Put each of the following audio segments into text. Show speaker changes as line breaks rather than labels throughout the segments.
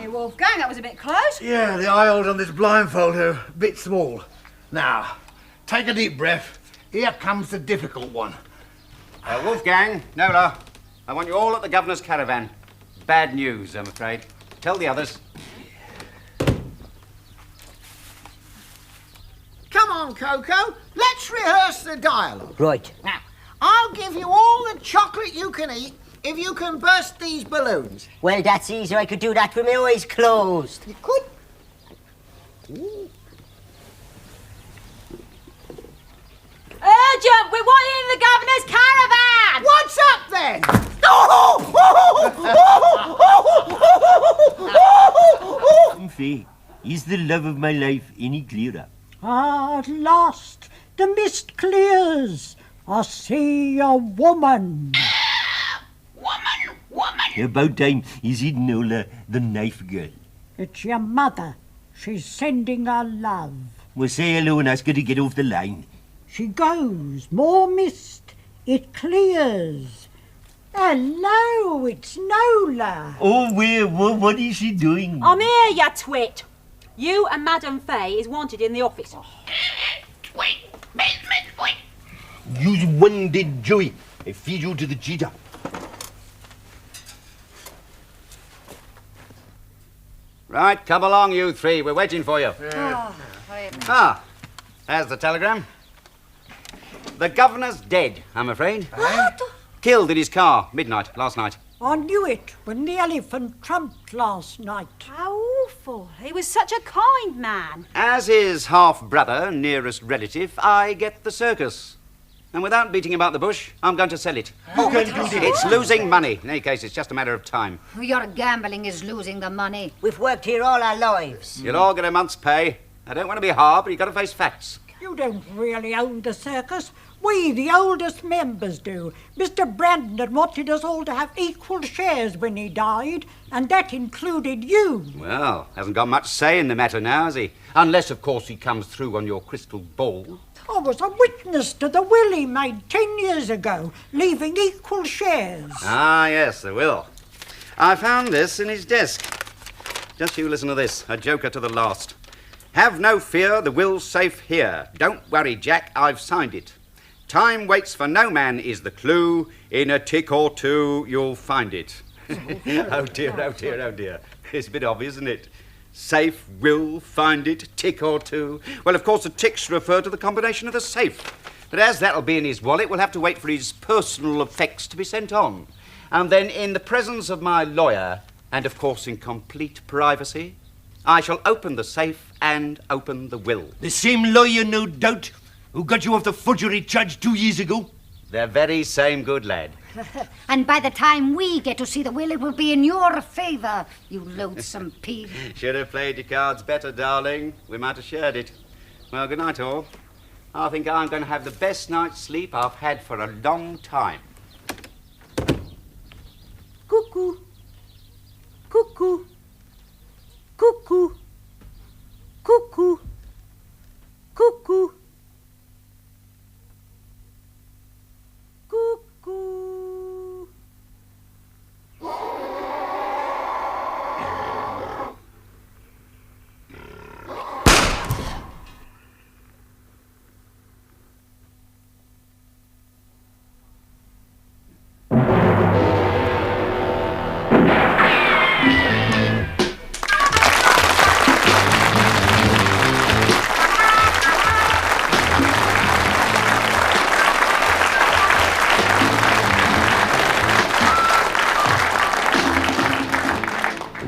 Blimey, Wolfgang, that was a bit close.
Yeah, the eye holes on this blindfold are a bit small. Now, take a deep breath. Here comes the difficult one.
Wolfgang, Nola, I want you all at the governor's caravan. Bad news, I'm afraid. Tell the others.
Come on, Coco. Let's rehearse the dialogue.
Right.
Now, I'll give you all the chocolate you can eat if you can burst these balloons.
Well, that's easy. I could do that with my eyes closed.
You could.
Urgent! We want you in the governor's caravan!
What's up then?
Humphrey, is the love of my life any clearer?
At last, the mist clears. I see a woman.
About time. Is it Nola, the knife girl?
It's your mother. She's sending her love.
Well, say hello and ask her to get off the line.
She goes. More mist. It clears. Hello, it's Nola.
Oh, where? What is she doing?
I'm here, you twit. You and Madame Fay is wanted in the office.
Use one dead Joey. I feed you to the cheetah.
Right, come along, you three. We're waiting for you. There's the telegram. The governor's dead, I'm afraid.
What?
Killed in his car, midnight, last night.
I knew it when the elephant trumped last night.
How awful. He was such a kind man.
As his half-brother, nearest relative, I get the circus. And without beating about the bush, I'm going to sell it. It's losing money. In any case, it's just a matter of time.
Your gambling is losing the money.
We've worked here all our lives.
You'll all get a month's pay. I don't want to be hard, but you've got to face facts.
You don't really own the circus. We, the oldest members, do. Mr. Brandon wanted us all to have equal shares when he died, and that included you.
Well, hasn't got much say in the matter now, has he? Unless, of course, he comes through on your crystal ball.
I was a witness to the will he made 10 years ago, leaving equal shares.
Ah, yes, the will. I found this in his desk. Just you listen to this, a joker to the last. Have no fear, the will's safe here. Don't worry, Jack, I've signed it. Time waits for no man is the clue. In a tick or two, you'll find it. Oh, dear, oh, dear, oh, dear. It's a bit obvious, isn't it? Safe, will, find it, tick or two. Well, of course, the ticks refer to the combination of the safe. But as that'll be in his wallet, we'll have to wait for his personal effects to be sent on. And then, in the presence of my lawyer, and of course in complete privacy, I shall open the safe and open the will.
The same lawyer, no doubt, who got you off the forgery charge 2 years ago?
The very same good lad.
And by the time we get to see the will, it will be in your favour, you loathsome pig.
Should have played your cards better, darling. We might have shared it. Well, good night, all. I think I'm going to have the best night's sleep I've had for a long time.
Cuckoo. Cuckoo. Cuckoo. Cuckoo. Cuckoo. Cuckoo.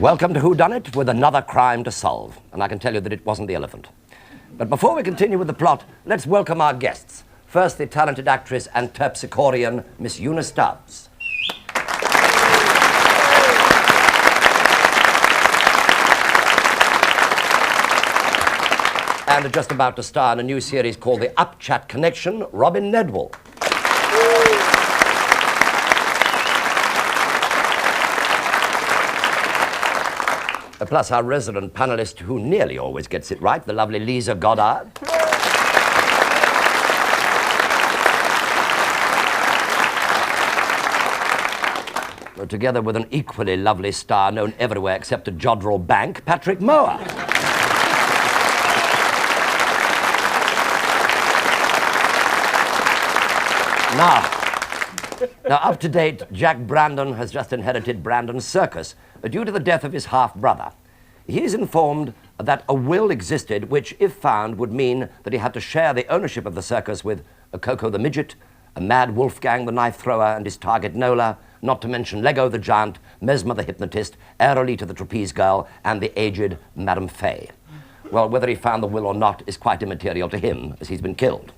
Welcome to Whodunit with another crime to solve. And I can tell you that it wasn't the elephant. But before we continue with the plot, let's welcome our guests. First, the talented actress and terpsichorean, Miss Eunice Stubbs. And just about to star in a new series called The Upchat Connection, Robin Nedwell. Plus our resident panelist who nearly always gets it right, the lovely Lisa Goddard. together with an equally lovely star known everywhere except at Jodrell Bank, Patrick Moore. Now, up to date, Jack Brandon has just inherited Brandon's circus due to the death of his half-brother. He is informed that a will existed which, if found, would mean that he had to share the ownership of the circus with a Coco the Midget, a Mad Wolfgang the Knife Thrower and his target Nola, not to mention Lego the Giant, Mesmer the Hypnotist, Aerolita the Trapeze Girl, and the aged Madame Fay. Well, whether he found the will or not is quite immaterial to him, as he's been killed.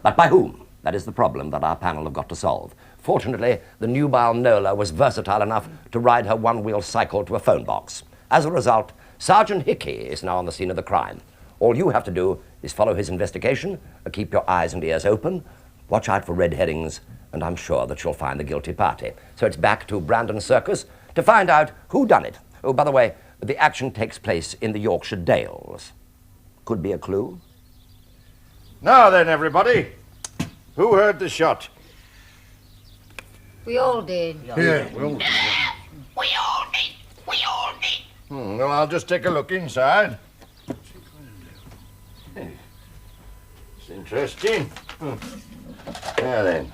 But by whom? That is the problem that our panel have got to solve. Fortunately, the nubile Nola was versatile enough to ride her one-wheel cycle to a phone box. As a result, Sergeant Hickey is now on the scene of the crime. All you have to do is follow his investigation, keep your eyes and ears open, watch out for red herrings, and I'm sure that you'll find the guilty party. So it's back to Brandon's circus to find out who done it. Oh, by the way, the action takes place in the Yorkshire Dales. Could be a clue.
Now then, everybody. Who heard the shot?
We all did.
Yeah, well,
We all did.
Well, I'll just take a look inside. It's interesting. Now then.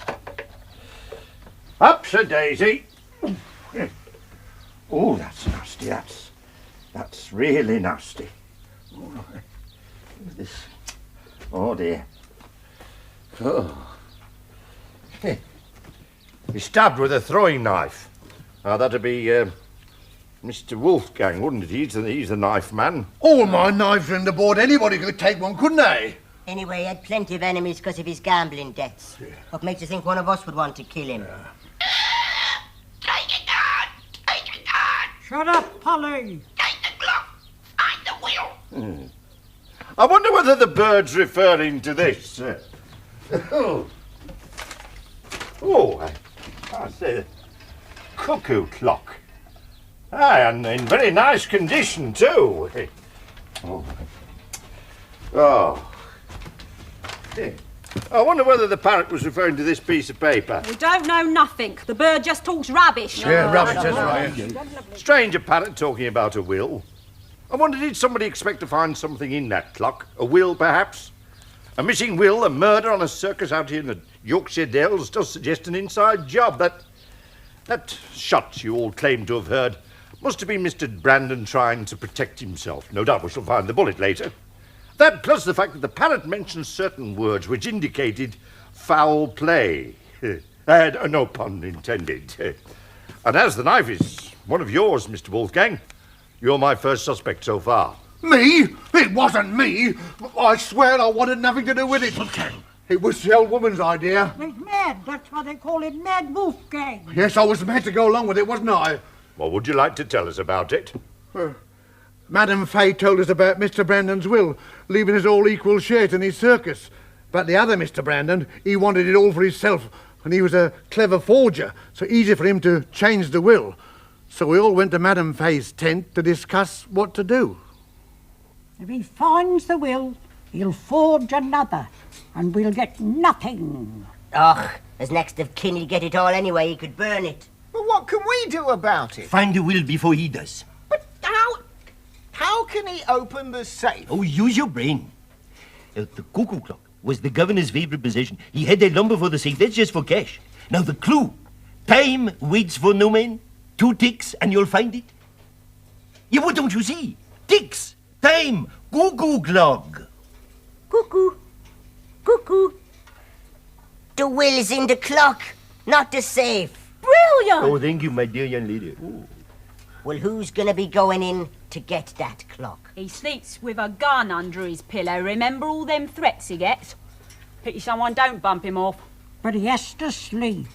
Up's a daisy. Oh, that's nasty. That's really nasty. Oh, look at this. Oh, dear. Oh. He's stabbed with a throwing knife. Now, that'd be Mr. Wolfgang, wouldn't it? He's the knife man.
all my knives are in the board. Anybody could take one, couldn't they?
Anyway, he had plenty of enemies because of his gambling debts. What makes you think one of us would want to kill him?
Take it down. Take it down.
Shut up, Polly.
Take the clock. Find the will.
I wonder whether the bird's referring to this. That's a cuckoo clock. Aye, and in very nice condition, too. I wonder whether the parrot was referring to this piece of paper.
We don't know nothing. The bird just talks rubbish.
Yeah, rubbish, that's right.
Strange, a parrot talking about a will. I wonder, did somebody expect to find something in that clock? A will, perhaps? A missing will, a murder on a circus out here in the Yorkshire Dales does suggest an inside job. That shot you all claim to have heard must have been Mr. Brandon trying to protect himself. No doubt we shall find the bullet later. That plus the fact that the parrot mentioned certain words which indicated foul play. No pun intended. And as the knife is one of yours, Mr. Wolfgang, you're my first suspect so far.
Me? It wasn't me. I swear I wanted nothing to do with it. It was the old woman's idea.
He's mad. That's why they call him Mad Wolfgang.
Yes, I was mad to go along with it, wasn't I?
What would you like to tell us about it?
Madame Fay told us about Mr. Brandon's will, leaving us all equal shares in his circus. But the other Mr. Brandon, he wanted it all for himself, and he was a clever forger, so easy for him to change the will. So we all went to Madame Fay's tent to discuss what to do.
If he finds the will, he'll forge another, and we'll get nothing.
Och, as next of kin he'd get it all anyway, he could burn it.
But what can we do about it?
Find the will before he does.
But how can he open the safe?
Oh, use your brain. The cuckoo clock was the governor's favourite possession. He had that lumber for the safe. That's just for cash. Now the clue. Time waits for no man. 2 ticks and you'll find it. Yeah, what don't you see? Ticks. Time. Cuckoo clock.
Cuckoo. Cuckoo. The will's in the clock, not the safe.
Brilliant!
Oh, thank you, my dear young lady. Ooh.
Well, who's gonna be going in to get that clock?
He sleeps with a gun under his pillow. Remember all them threats he gets? Pity someone don't bump him off.
But he has to sleep.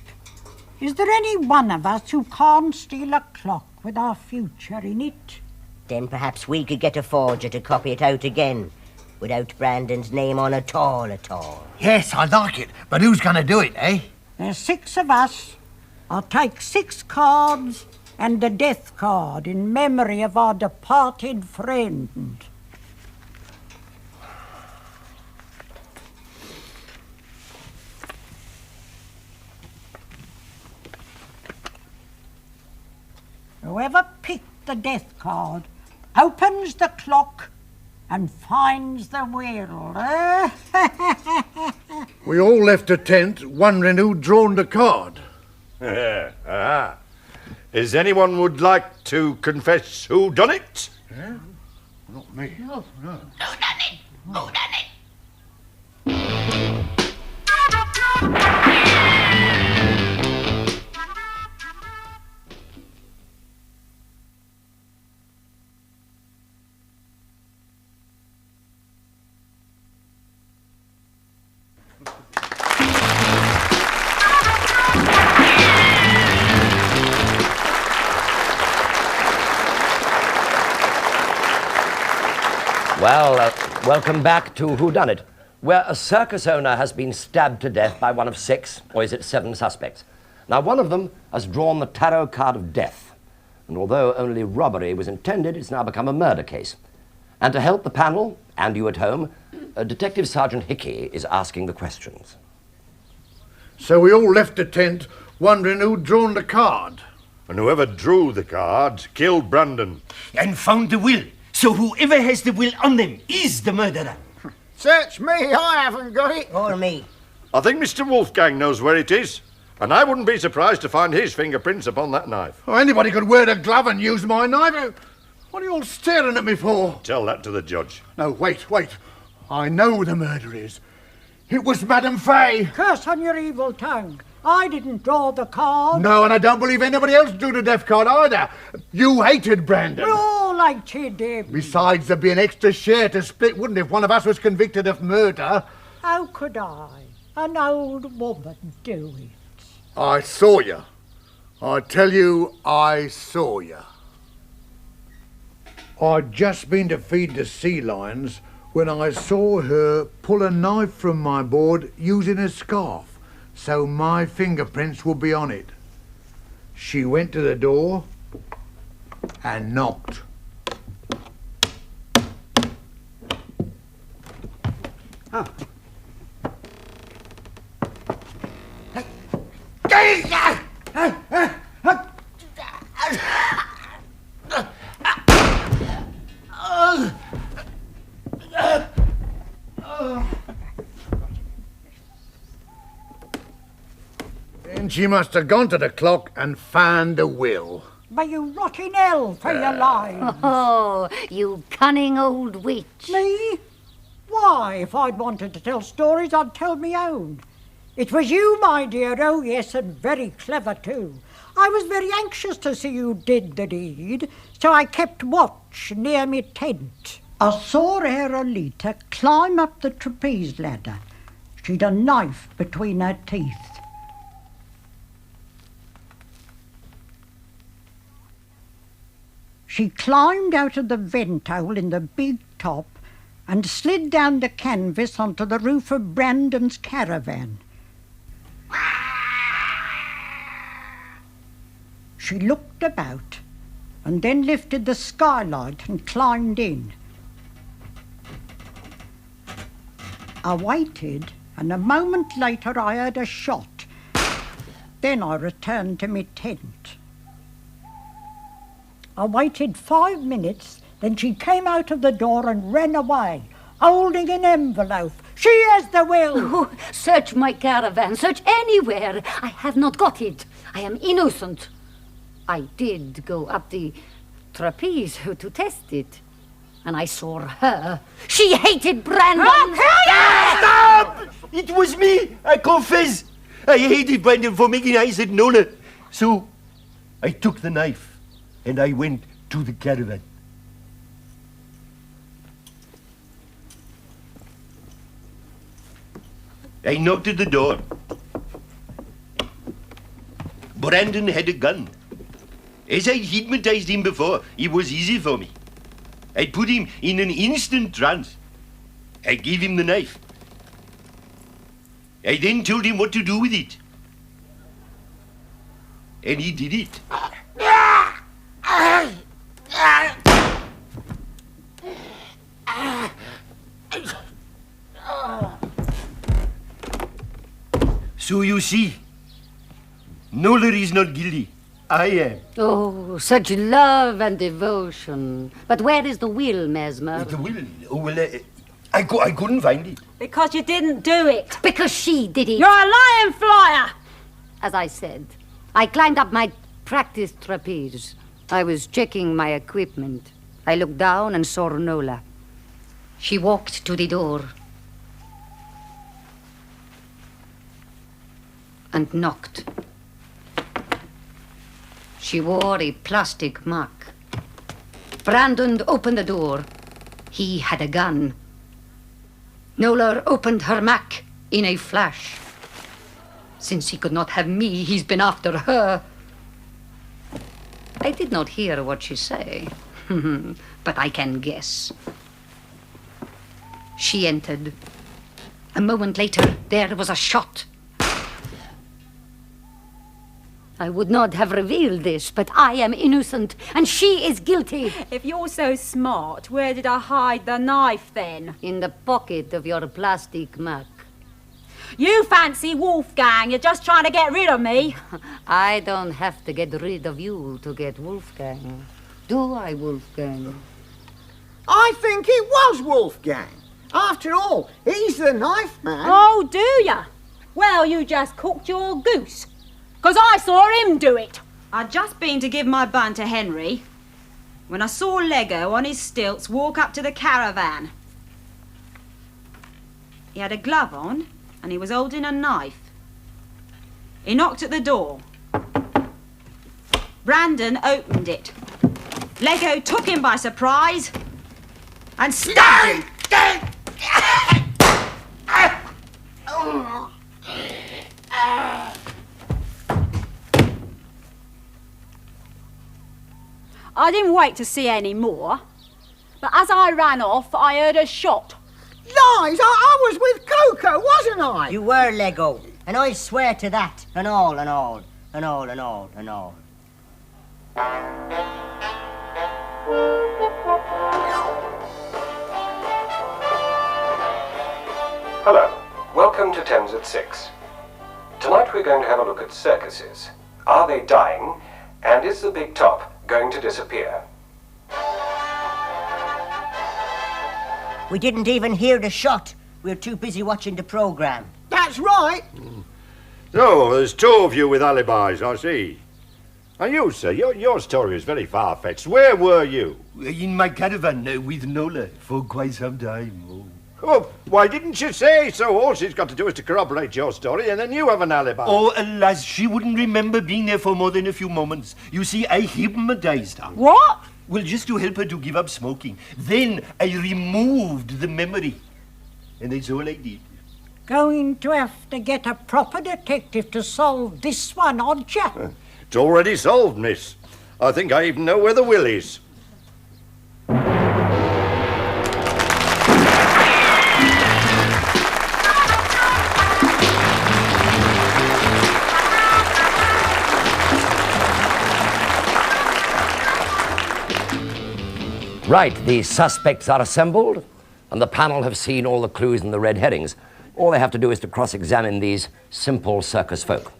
Is there any one of us who can't steal a clock with our future in it?
Then perhaps we could get a forger to copy it out again, without Brandon's name on at all.
Yes, I like it. But who's going to do it, eh?
There's 6 of us. I'll take 6 cards and the death card in memory of our departed friend. whoever picked the death card opens the clock and finds the will.
We all left the tent wondering who'd drawn the card.
Is anyone would like to confess who done it?
Yeah? Not me.
No.
No.
Whodunit? Whodunit?
Well, welcome back to Whodunit, where a circus owner has been stabbed to death by one of 6, or is it 7 suspects. Now, one of them has drawn the tarot card of death, and although only robbery was intended, it's now become a murder case. And to help the panel, and you at home, Detective Sergeant Hickey is asking the questions.
So we all left the tent wondering who'd drawn the card.
And whoever drew the card killed Brandon.
And found the will. So whoever has the will on them is the murderer.
Search me, I haven't got it.
Or me.
I think Mr. Wolfgang knows where it is. And I wouldn't be surprised to find his fingerprints upon that knife.
Oh, anybody could wear a glove and use my knife. What are you all staring at me for?
Tell that to the judge.
No, wait. I know the murder is. It was Madame Fay.
Curse on your evil tongue. I didn't draw the card.
No, and I don't believe anybody else drew the death card either. You hated Brandon.
We all liked you, Deb.
Besides, there'd be an extra share to split, wouldn't it, if one of us was convicted of murder?
How could I, an old woman, do it?
I saw you. I tell you, I saw you. I'd just been to feed the sea lions when I saw her pull a knife from my board using a scarf, so my fingerprints would be on it. She went to the door and knocked.
Oh.
Then she must have gone to the clock and found the will.
May you rot in hell for your lies.
Oh, you cunning old witch.
Me? Why, if I'd wanted to tell stories, I'd tell me own. It was you, my dear, oh yes, and very clever too. I was very anxious to see you did the deed, so I kept watch near me tent. I saw Aerolita climb up the trapeze ladder. She'd a knife between her teeth. She climbed out of the vent hole in the big top and slid down the canvas onto the roof of Brandon's caravan. She looked about and then lifted the skylight and climbed in. I waited, and a moment later I heard a shot. Then I returned to my tent. I waited 5 minutes, then she came out of the door and ran away, holding an envelope. She has the will.
Oh, search my caravan, search anywhere. I have not got it. I am innocent. I did go up the trapeze to test it, and I saw her. She hated Brandon.
Stop! It was me, I confess. I hated Brandon for making eyes at Nona. So I took the knife and I went to the caravan. I knocked at the door. Brandon had a gun. As I'd hypnotized him before, it was easy for me. I put him in an instant trance. I gave him the knife. I then told him what to do with it. And he did it. So you see, Nola is not guilty. I am.
Oh, such love and devotion. But where is the will, Mesmer?
The will? Oh, well, I couldn't find it.
Because you didn't do it.
Because she did it.
You're a lion flyer!
As I said, I climbed up my practice trapeze. I was checking my equipment. I looked down and saw Nola. She walked to the door and knocked. She wore a plastic mask. Brandon opened the door. He had a gun. Nola opened her mask in a flash. Since he could not have me, he's been after her. I did not hear what she said, but I can guess. She entered. A moment later, there was a shot. I would not have revealed this, but I am innocent, and she is guilty.
If you're so smart, where did I hide the knife then?
In the pocket of your plastic mask.
You fancy Wolfgang, you're just trying to get rid of me.
I don't have to get rid of you to get Wolfgang. Do I, Wolfgang?
I think it was Wolfgang. After all, he's the knife man.
Oh, do ya? Well, you just cooked your goose. 'Cause I saw him do it. I'd just been to give my bun to Henry when I saw Lego on his stilts walk up to the caravan. He had a glove on and he was holding a knife. He knocked at the door. Brandon opened it. Lego took him by surprise and stabbed him. I didn't wait to see any more, but as I ran off, I heard a shot.
Lies! I was with Coco, wasn't I?
You were, Lego, and I swear to that, and all, and all, and all, and all, and all.
Hello, welcome to Thames at 6. Tonight we're going to have a look at circuses. Are they dying? And is the big top going to disappear?
We didn't even hear the shot. We were too busy watching the programme.
That's right.
So, there's two of you with alibis, I see. And you, sir, your story is very far-fetched. Where were you?
In my caravan with Nola for quite some time. Oh.
Oh, why didn't you say so? All she's got to do is to corroborate your story, and then you have an alibi.
Oh, alas, she wouldn't remember being there for more than a few moments. You see, I hypnotized her.
What?
Well, just to help her to give up smoking. Then I removed the memory. And that's all I did.
Going to have to get a proper detective to solve this one, aren't you?
It's already solved, miss. I think I even know where the will is.
Right, the suspects are assembled, and the panel have seen all the clues and the red herrings. All they have to do is to cross-examine these simple circus folk.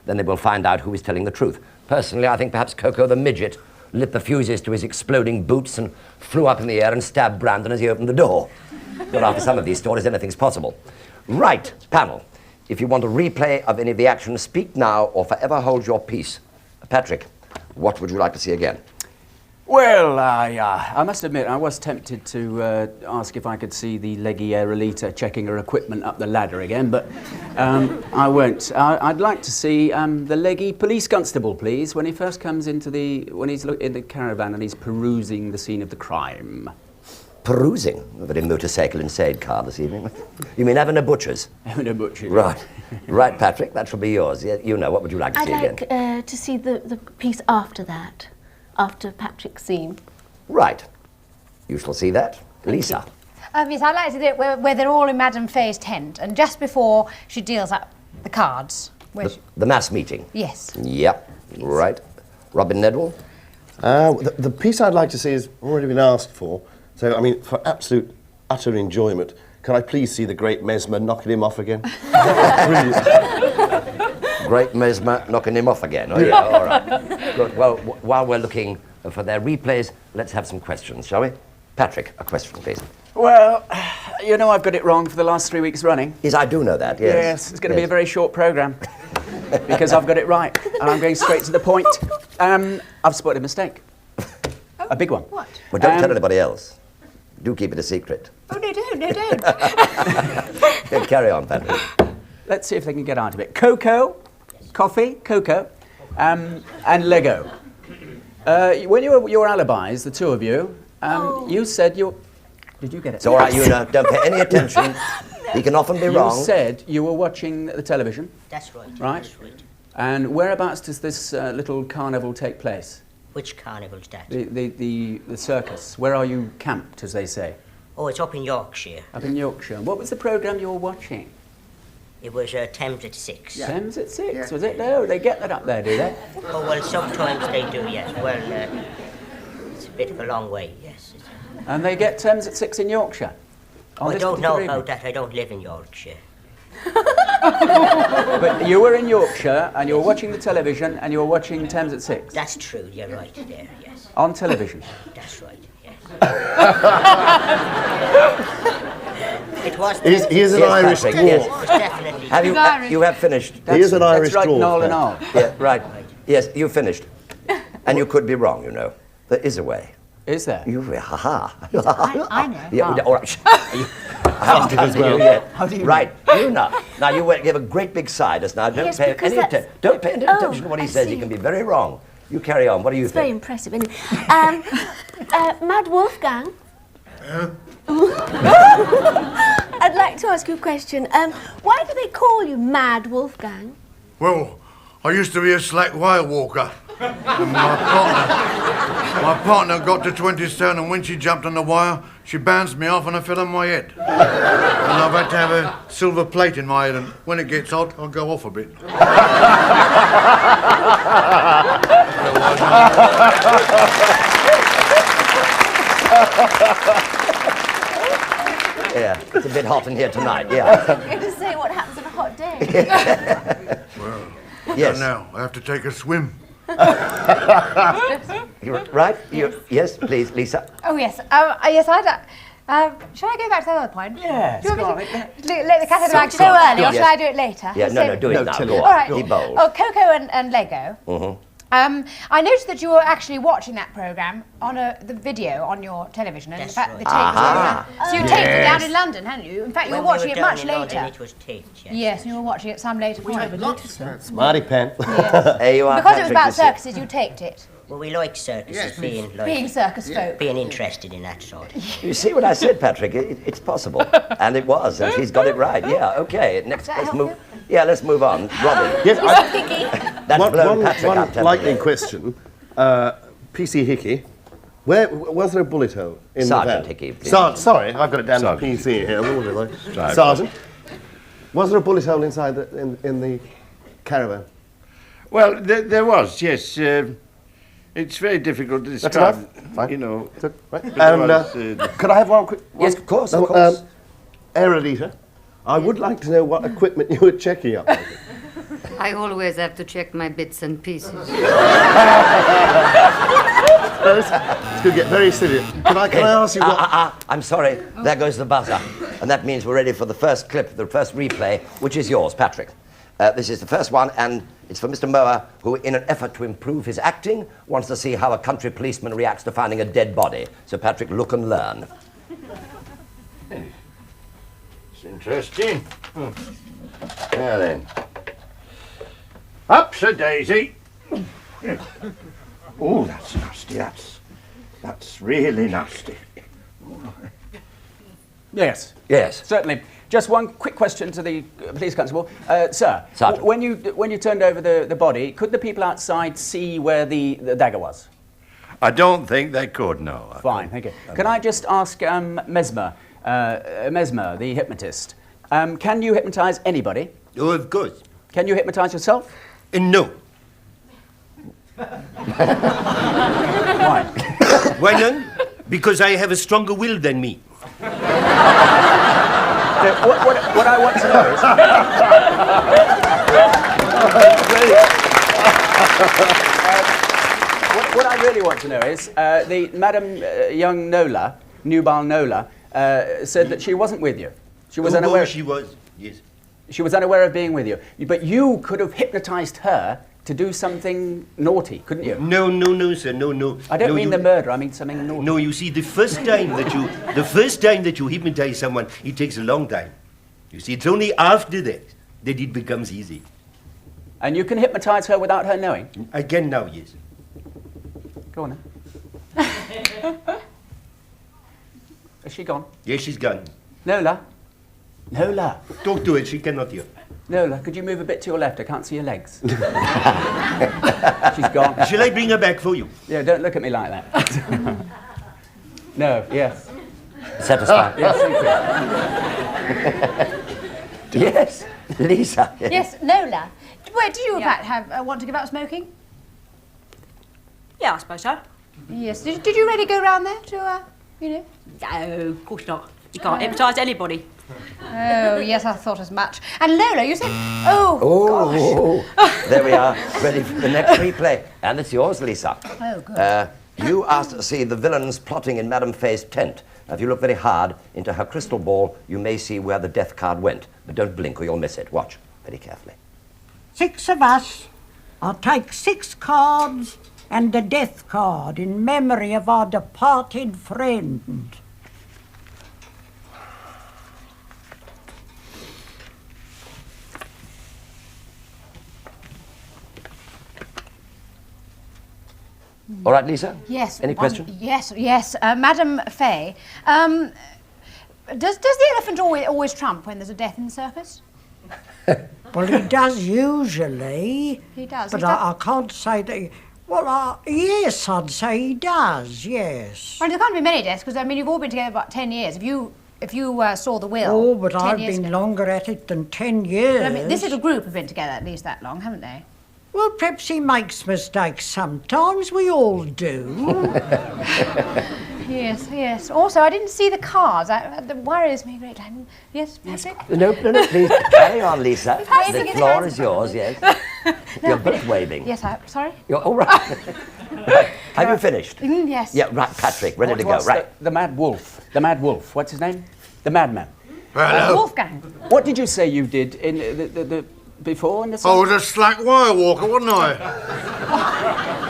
Then they will find out who is telling the truth. Personally, I think perhaps Coco the Midget lit the fuses to his exploding boots and flew up in the air and stabbed Brandon as he opened the door. But after some of these stories, anything's possible. Right, panel, if you want a replay of any of the action, speak now or forever hold your peace. Patrick, what would you like to see again?
Well, I must admit, I was tempted to ask if I could see the leggy Aerolita checking her equipment up the ladder again, but I won't. I'd like to see the leggy police constable, please, when he first comes into when he's in the caravan and he's perusing the scene of the crime.
Perusing? A very motorcycle inside car this evening. You mean having a butcher's?
Having a butcher's.
Right. Right, Patrick, that shall be yours. You know, what would you like to see again?
I'd like to see the piece after that. After Patrick's scene.
Right. You shall see that. Lisa.
Yes, I'd like to do it where they're all in Madame Faye's tent, and just before she deals up the cards.
The mass meeting?
Yes.
Yep. Yes. Right. Robin Nedwell?
The piece I'd like to see has already been asked for. So, I mean, for absolute, utter enjoyment, can I please see the great Mesmer knocking him off again? Brilliant.
Great Mesmer knocking him off again. Oh, yeah, all right. Good. Well, while we're looking for their replays, let's have some questions, shall we? Patrick, a question, please.
Well, you know I've got it wrong for the last 3 weeks running.
Yes, I do know that, yes.
Yes, it's going to be a very short programme because I've got it right and I'm going straight to the point. I've spotted a mistake. A big one.
What?
Well, don't tell anybody else. Do keep it a secret.
Oh, no, don't.
Yeah, carry on, Patrick.
Let's see if they can get out of it. Cocoa, coffee, cocoa, and Lego. When you were your alibis, the two of you, you said you... Did you get it?
It's all right, Una. Don't pay any attention. He can often be wrong.
You said you were watching the television.
That's right.
Right?
That's right.
And whereabouts does this little carnival take place?
Which carnival's that?
The circus. Where are you camped, as they say?
Oh, it's up in Yorkshire.
Up in Yorkshire. What was the programme you were watching?
It was Thames at 6.
Yeah. Thames at 6, was it? No, they get that up there, do they?
Oh, well, sometimes they do, yes. Well, it's a bit of a long way, yes.
And they get Thames at 6 in Yorkshire?
I don't know about that. I don't live in Yorkshire.
But you were in Yorkshire, and you were watching the television, and you were watching Thames at 6?
That's true, you're right there, yes.
On television?
That's right, yes. It was...
He is an Irish dwarf.
Yes, it was definitely...
You have finished.
He is an Irish
right,
dwarf.
Noel and all.
Yeah, right. Yes, you finished. And you could be wrong, you know. There is a way.
Is there?
I know.
Yeah, all right. How do you right, Una. Now you give a great big sigh just now. Don't pay any attention. Don't pay any attention to what he says. He can be very wrong. You carry on. What do you think?
Very impressive, isn't it? Mad Wolfgang. I'd like to ask you a question. Why do they call you Mad Wolfgang?
Well, I used to be a slack whale walker. And my partner got to 20 stone, and when she jumped on the wire, she bounced me off and I fell on my head. And I've had to have a silver plate in my head, and when it gets hot, I'll go off a bit.
Yeah, it's a bit hot in here tonight, yeah.
You're just saying what happens on a hot day.
Well,
yes.
now I have to take a swim.
You're right? Yes, please, Lisa.
Oh, yes. Yes, shall I go back to the other point?
Yes,
Do you
go
want
on.
me to let the cat out of the bag so early, or shall I do it later?
Yeah, no, do it now. Go on.
All right.
Be bold.
Oh, Coco and Lego.
Mm-hmm.
I noticed that you were actually watching that programme on the video on your television, and in fact, the tape was so you taped it down in London, hadn't you? In fact, you were watching it much later.
It was taped, yes.
Yes, you were watching it some later point.
Smarty pen.
There you are,
Because it
Patrick,
was about
you see.
circuses, you taped it.
Well, we like circuses,
Being circus folk.
being interested in that sort of thing.
You see what I said, Patrick? It's possible. And it was, and she's got it right. Yeah, okay. Next, let's move. Yeah, let's move on. Robin.
Yes,
That's blown Patrick
one
up.
lightning question. PC Hickey. Where was there a bullet hole in
Sergeant
the van?
Hickey, please.
Sorry, I've got it down to
Sergeant
PC here. What was it? Sergeant. Was there a bullet hole inside in the caravan?
Well, there was, yes. It's very difficult to describe.
That's enough. Fine.
You know.
Right. And could I have one quick?
Yes, of course, of course.
Aerolita, I would like to know what equipment you were checking up.
I always have to check my bits and pieces.
This could get very silly. Can I ask you what?
I'm sorry. There goes the buzzer. And that means we're ready for the first clip, the first replay, which is yours, Patrick. This is the first one, and it's for Mr. Mower, who, in an effort to improve his acting, wants to see how a country policeman reacts to finding a dead body. So, Patrick, look and learn.
It's interesting. Now then. Up's a daisy. Oh, that's nasty. That's really nasty.
Yes.
Yes.
Certainly. Just one quick question to the police constable. Sir,
Sergeant.
when you turned over the body, could the people outside see where the dagger was?
I don't think they could, no.
Fine, thank you. Can I just ask Mesmer, the hypnotist, can you hypnotise anybody?
Oh, of course.
Can you hypnotise yourself?
No.
Why?
Why not? Because I have a stronger will than me.
What I want to know is... I really want to know is, the Madam young Nola, Nubal Nola, said that she wasn't with you. She was unaware.
She was, yes.
She was unaware of being with you. But you could have hypnotised her to do something naughty, couldn't you?
No, sir, no.
I don't mean the murder, I mean something naughty.
No, you see, the first time that you hypnotize someone, it takes a long time. You see, it's only after that it becomes easy.
And you can hypnotise her without her knowing?
I can now, yes.
Go on then. Is she gone?
Yes, she's gone.
Nola? Nola?
Talk to her, she cannot hear.
Nola, could you move a bit to your left? I can't see your legs. She's gone.
Shall I bring her back for you?
Yeah, don't look at me like that. No, yes.
Satisfied?
Yes, thank you.
Yes, Lisa.
Yes, Lola. Wait, did you in fact want to give up smoking?
Yeah, I suppose so.
Yes. Did you really go round there to, you know?
No, of course not. You can't hypnotise anybody.
Oh, yes, I thought as much. And Lola, you said... Oh,
gosh. There we are, ready for the next replay. And it's yours, Lisa.
Oh, good.
You asked to see the villains plotting in Madame Faye's tent. Now, if you look very hard into her crystal ball, you may see where the death card went. But don't blink or you'll miss it. Watch very carefully.
6 of us. I'll take 6 cards and the death card in memory of our departed friend.
All right, Lisa?
Yes.
Any question?
Yes. Madame Faye, does the elephant always trump when there's a death in the circus?
Well, he does usually.
He does.
But I can't say that... yes, I'd say he does, yes.
Well, there can't be many deaths, because, I mean, you've all been together about 10 years. If you saw the will...
Oh, but I've
10 years
been
ago.
longer at it than 10 years.
But, I mean, this little group have been together at least that long, haven't they?
Well, perhaps he makes mistakes sometimes. We all do.
Yes. Also, I didn't see the cards. That worries me a great deal. Yes, Patrick?
No, please carry on, Lisa.
Patrick,
The floor is yours, yes. You're both waving.
Yes, sorry?
You're all right. Right. Have you finished?
Yes.
Yeah, right, Patrick, ready to go.
What's
Right.
The Mad Wolf. The Mad Wolf. What's his name? The Madman.
Hello.
Wolfgang.
What did you say you did in the before in the
I was a slack wire walker, wasn't I?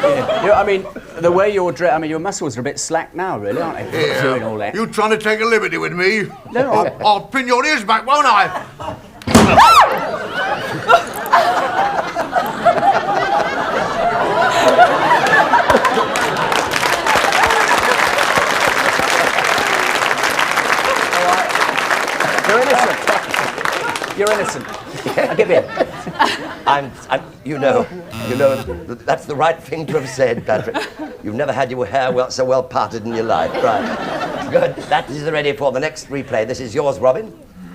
Yeah. You know, I mean, the way you're dressed, I mean, your muscles are a bit slack now, really, aren't they?
Yeah.
Doing all that.
You trying to take a liberty with me?
No.
I'll pin your ears back, won't I?
You're innocent. I'll give in.
You know, that's the right thing to have said, Patrick. You've never had your hair so well parted in your life. Right. Good. That is ready for the next replay. This is yours, Robin.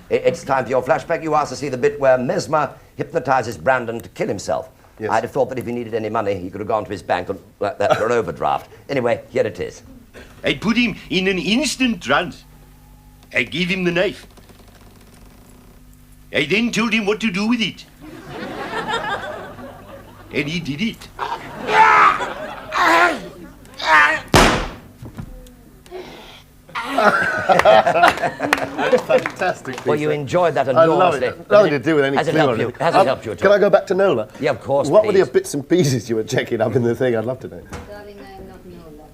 It's time for your flashback. You asked to see the bit where Mesmer hypnotizes Brandon to kill himself.
Yes.
I'd have thought that if he needed any money, he could have gone to his bank and that for an overdraft. Anyway, here it is.
I put him in an instant trance. I gave him the knife. I then told him what to do with it. And he did it.
Fantastic.
Well, you enjoyed that
I love
enormously.
it. Nothing to do with any
Has it
clue
helped
on
you?
it.
Has it helped you at all?
Can I go back to Nola?
Yeah, of course,
What were the
please.
bits and pieces you were checking up in the thing? I'd love to know.
Darling, I'm not Nola.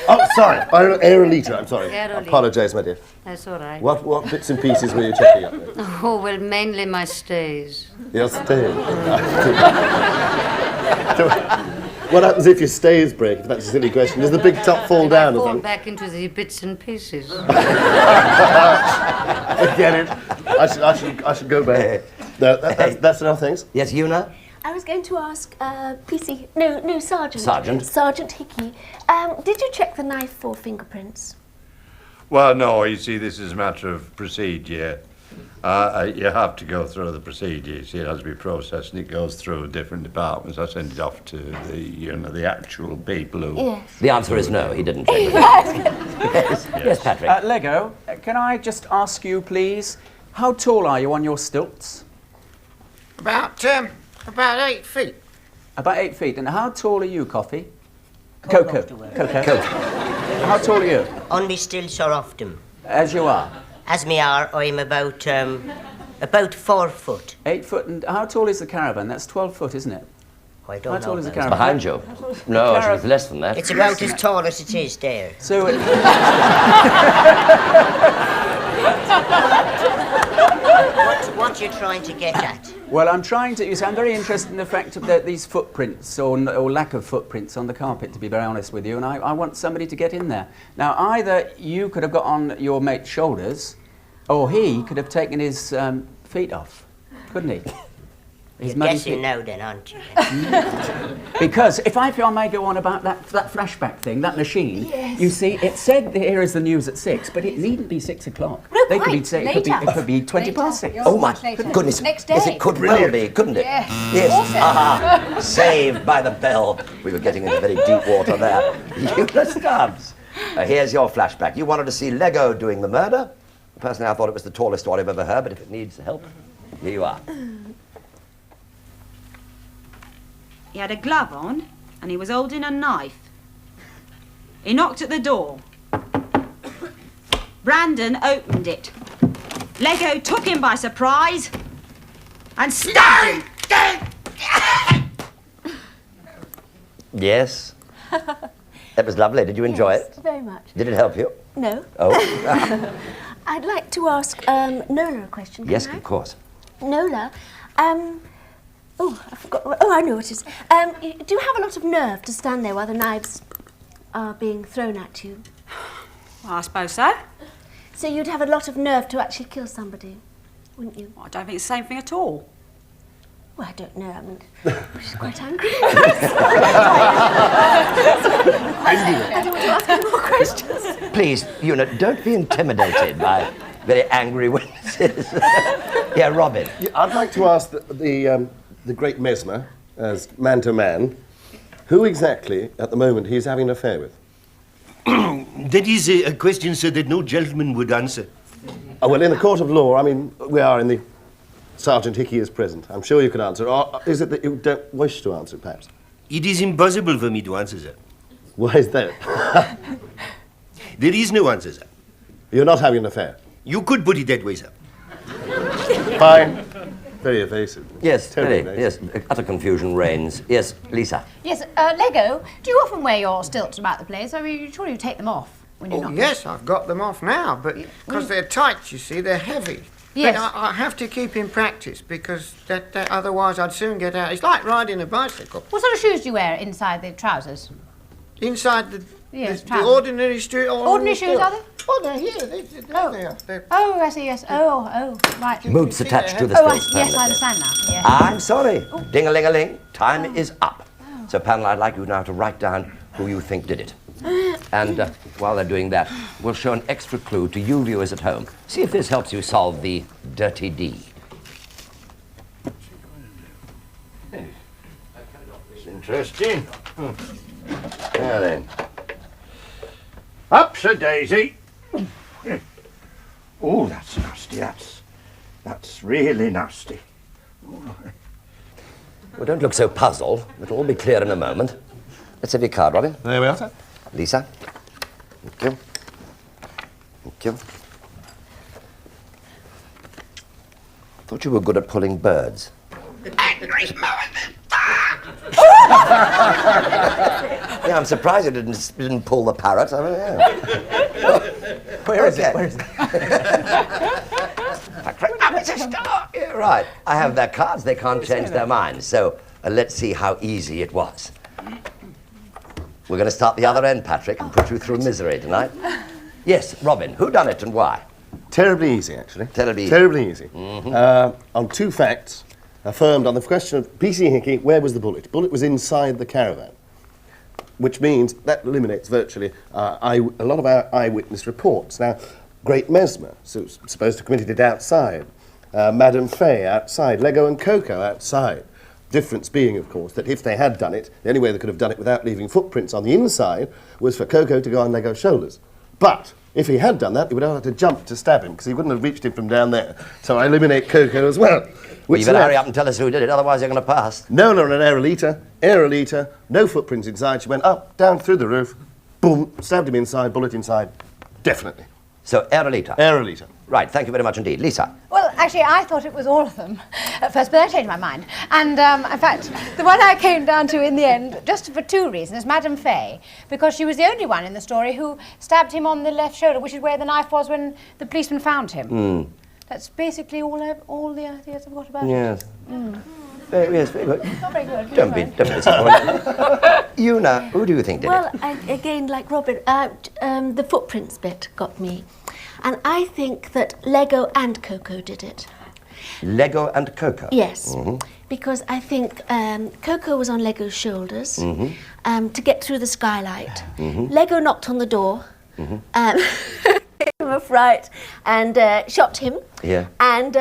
Oh, sorry. Aerolita, I'm sorry. I
Aerolita.
apologise, my dear.
That's all right.
What bits and pieces were you checking up there?
Oh, well, mainly my stays.
Your stays. What happens if your stays break? If that's a silly question. Does the big top fall down or
Fall
something?
back into the bits and pieces.
I get it. I should go back. No, that's enough, thanks.
Yes, Una?
I was going to ask Sergeant.
Sergeant
Hickey. Did you check the knife for fingerprints?
Well, no, you see, this is a matter of procedure. You have to go through the procedures. It has to be processed, and it goes through different departments. I send it off to the actual people who...
Yes.
The answer is no, he didn't check it. Yes, Patrick.
Lego, can I just ask you, please, how tall are you on your stilts?
About 8 feet.
About 8 feet. And how tall are you, Coffee? Coco.
Coco.
How tall are you?
Only still so often.
As you are?
As me are, I'm about 4 foot.
8 foot, and how tall is the caravan? That's 12 foot, isn't it?
I don't know.
How tall is the
It's
caravan?
behind you. No, it's less than that.
It's about as tall as it is there.
So
What you trying to get at?
well, I'm trying to. You see, I'm very interested in the fact of these footprints or lack of footprints on the carpet. To be very honest with you, and I want somebody to get in there. Now, either you could have got on your mate's shoulders, or he could have taken his feet off, couldn't he?
You're guessing now then, aren't you?
Because if I may go on about that flashback thing, that machine,
Yes.
you see, it said here is the news at 6, but it needn't be 6 o'clock.
No,
They could
quite.
be say,
Later.
it could be 20 past 6.
Oh my
Later.
goodness.
Next
Yes,
day.
it could well be, couldn't it?
Yeah.
Yes.
Awesome.
Aha. Saved by the bell. We were getting into very deep water there. You Stubbs. Here's your flashback. You wanted to see Lego doing the murder. Personally, I thought it was the tallest story I've ever heard, but if it needs help, here you are.
He had a glove on and he was holding a knife. He knocked at the door. Brandon opened it. Lego took him by surprise and stabbed him.
Yes. That was lovely. Did you enjoy
Yes,
it?
very much.
Did it help you?
No.
Oh.
I'd like to ask Nola a question.
Yes,
can I?
of course.
Nola, oh, I forgot. Oh, I know what it is. Do you have a lot of nerve to stand there while the knives are being thrown at you?
Well, I suppose so.
So you'd have a lot of nerve to actually kill somebody, wouldn't you?
Well, I don't think it's the same thing at all.
Well, I don't know. I mean, she's quite angry. I don't want to ask any more questions.
Please, don't be intimidated by very angry witnesses. Yeah, Robin.
Yeah, I'd like to ask the great Mesmer, as man to man, who exactly, at the moment, he's having an affair with.
That is a question, sir, that no gentleman would answer.
Oh, well, in the court of law, I mean, we are in the... Sergeant Hickey is present. I'm sure you can answer. Or is it that you don't wish to answer, perhaps?
It is impossible for me to answer, sir.
Why is that?
There is no answer, sir.
You're not having an affair?
You could put it that way, sir.
Fine. Very evasive.
Yes,
Terribly
very. Yes, utter confusion reigns. Yes, Lisa.
Yes, Lego, do you often wear your stilts about the place? I mean, surely you take them off when you're not...
Yes, I've got them off now, but because they're tight, you see, they're heavy.
Yes.
But I have to keep in practice because that otherwise I'd soon get out. It's like riding a bicycle.
What sort of shoes do you wear inside the trousers?
Inside the
trousers.
ordinary street.
Ordinary shoes, are they?
Oh, they're here. They are. They're...
Oh, I see, yes. Oh, right.
Boots attached to the
Oh,
stilts.
yes,
Pamela.
I understand now. Yes.
I'm sorry. Ding-a-ling-a-ling. Time is up. So, Pamela, I'd like you now to write down who you think did it. And while they're doing that, we'll show an extra clue to you viewers at home. See if this helps you solve the dirty deed.
It's interesting. Now then. Up's a daisy. Oh, that's nasty. That's really nasty.
Well, don't look so puzzled. It'll all be clear in a moment. Let's have your card, Robin.
There we are, sir.
Lisa. Thank you. Thank you. Thought you were good at pulling birds. Yeah, I'm surprised you didn't pull the parrot. I mean, yeah.
Where is it? Where is it?
Yeah, right. I have their cards. They can't change their minds. So let's see how easy it was. We're going to start the other end, Patrick, and put you through misery tonight. Yes, Robin, who done it and why?
Terribly easy, actually.
Terribly easy.
Terribly easy.
Mm-hmm.
On two facts, affirmed on the question of P.C. Hickey, where was the bullet? Bullet was inside the caravan, which means that eliminates virtually a lot of our eyewitness reports. Now, Great Mesmer, so supposed to have committed it outside. Madame Fay outside. Lego and Coco outside. Difference being, of course, that if they had done it, the only way they could have done it without leaving footprints on the inside was for Coco to go on Lego's shoulders. But if he had done that, he would have had to jump to stab him, because he wouldn't have reached him from down there. So I eliminate Coco as well.
Well, you better hurry up and tell us who did it, otherwise you're going to pass.
Nola and Aerolita, Aerolita, no footprints inside. She went up, down, through the roof, boom, stabbed him inside, bullet inside. Definitely.
So, Aerolita.
Aerolita.
Right, thank you very much indeed. Lisa.
Well, actually, I thought it was all of them at first, but I changed my mind. And, in fact, the one I came down to in the end, just for two reasons, Madame Fay, because she was the only one in the story who stabbed him on the left shoulder, which is where the knife was when the policeman found him. That's basically all the ideas I've got about
Yes.
it.
Yes, very good.
Not very good.
Don't be disappointed. Una, who do you think did
Well,
it?
again, like Robert, the footprints bit got me. And I think that Lego and Coco did it.
Lego and Coco?
Yes, because I think Coco was on Lego's shoulders to get through the skylight. Lego knocked on the door, gave him a fright and shot him.
Yeah.
And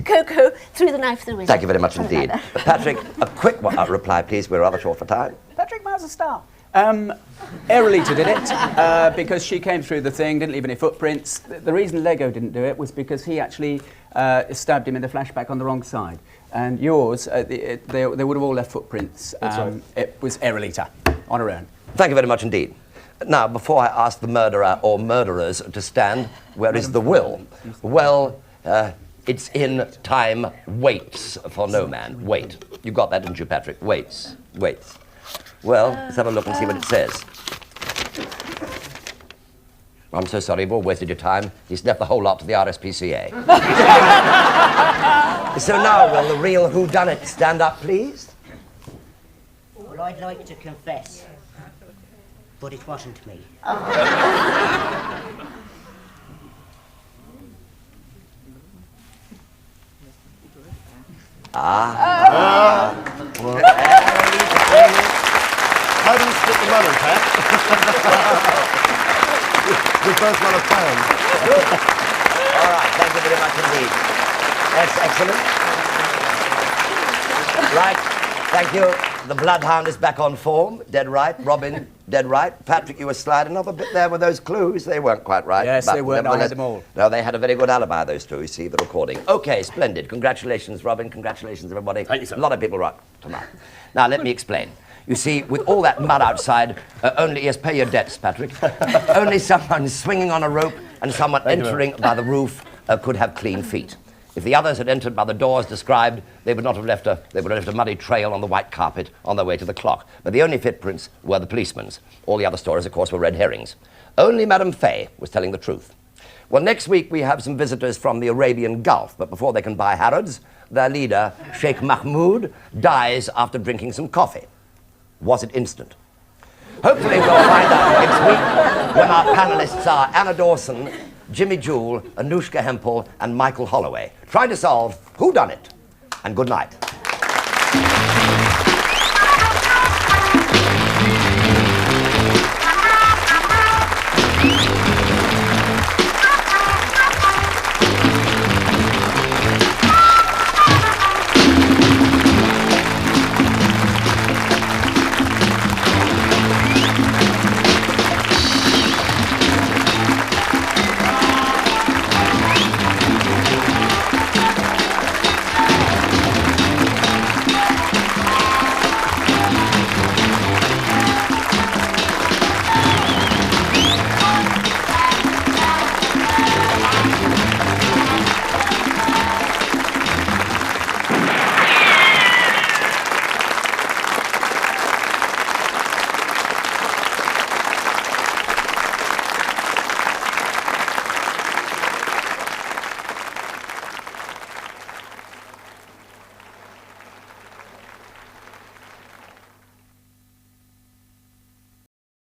Coco threw the knife through his
Thank you very much
something
indeed.
like that.
Patrick, a quick reply, please. We're rather short for time.
Patrick Miles a star. Aerolita did it because she came through the thing, didn't leave any footprints. The reason Lego didn't do it was because he actually stabbed him in the flashback on the wrong side. And yours, they would have all left footprints.
That's right.
It was Aerolita on her own.
Thank you very much indeed. Now, before I ask the murderer or murderers to stand, where is the will? Well, it's in time waits for no man. Wait. You got that, didn't you, Patrick? Waits. Waits. Well, let's have a look and see what it says. I'm so sorry, you've all wasted your time. He's left the whole lot to the RSPCA. So now, will the real whodunit stand up, please?
Well, I'd like to confess, but it wasn't me.
How do you split the money, Pat? We both want a pound.
All right, thank you very much indeed. That's excellent. Right, thank you. The bloodhound is back on form. Dead right. Robin, dead right. Patrick, you were sliding off a bit there with those clues. They weren't quite right.
Yes,
but
they weren't. I had
nevertheless-
them all.
No, they had a very good alibi, those two. You see the recording. Okay, splendid. Congratulations, Robin. Congratulations, everybody.
Thank you, sir.
A lot of people right tonight. Now, let me explain. You see, with all that mud outside, yes, pay your debts, Patrick. Only someone swinging on a rope and someone entering by the roof could have clean feet. If the others had entered by the doors described, they would have left a muddy trail on the white carpet on their way to the clock. But the only footprints were the policeman's. All the other stories, of course, were red herrings. Only Madame Fay was telling the truth. Well, next week we have some visitors from the Arabian Gulf, but before they can buy Harrods, their leader, Sheikh Mahmoud, dies after drinking some coffee. Was it instant? Hopefully we'll find out next week when our panelists are Anna Dawson, Jimmy Jewell, Anushka Hempel, and Michael Holloway, trying to solve Whodunit. And good night.